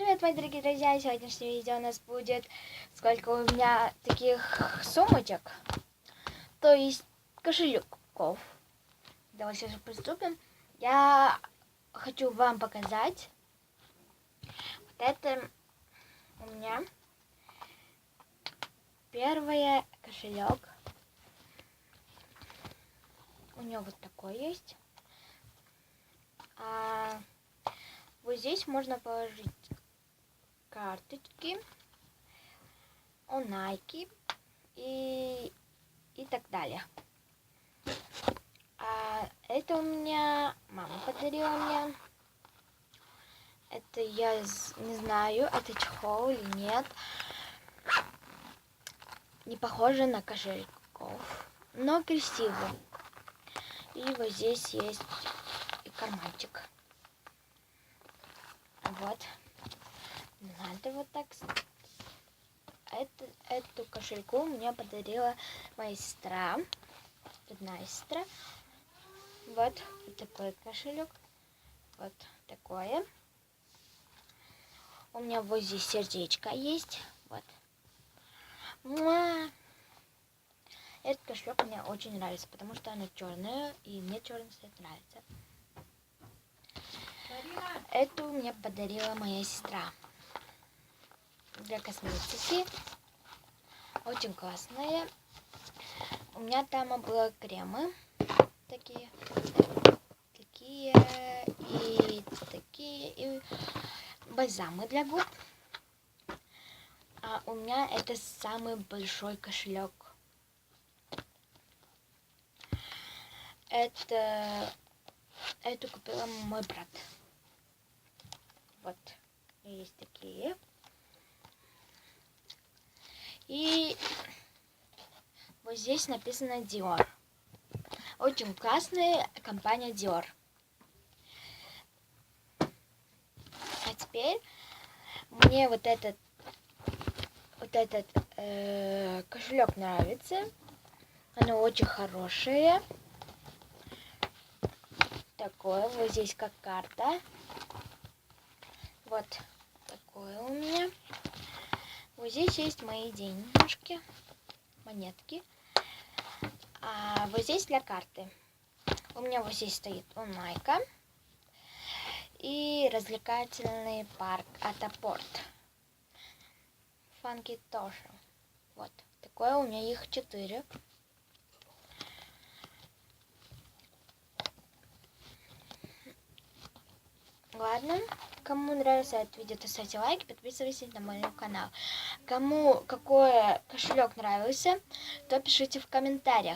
Привет, мои дорогие друзья! Сегодняшнее видео у нас будет сколько у меня таких сумочек, то есть кошельков. Давайте сейчас приступим. Я хочу вам показать. Вот это у меня первый кошелек. У него вот такой есть. Вот здесь можно положить карточки, Nike и так далее. Это у меня мама подарила мне. Это я не знаю, это чехол или нет. Не похоже на кошельков, но красиво. И вот здесь есть и карманчик. Вот. Надо вот так. Эту кошельку мне подарила моя сестра. Родная сестра. Вот такой кошелек. Вот такое. У меня вот здесь сердечко есть. Вот. Этот кошелек мне очень нравится, потому что она черная, и мне черный цвет нравится. Эту мне подарила моя сестра. Для косметики. Очень классная. У меня там было кремы. Такие. И бальзамы для губ. А у меня это самый большой кошелек. Эту купила мой брат. Вот. Есть такие. И вот здесь написано Dior. Очень классная компания Dior. А теперь мне вот этот кошелек нравится. Оно очень хорошее. Такое. Вот здесь как карта. Вот такое у меня. Вот здесь есть мои денежки, монетки. А вот здесь для карты. У меня вот здесь стоит Nike и развлекательный парк Атапорт. Фанки тоже. Вот такое у меня их 4. Ладно, кому нравится это видео, то ставьте лайки, подписывайтесь на мой канал. Кому какой кошелек нравился, то пишите в комментариях.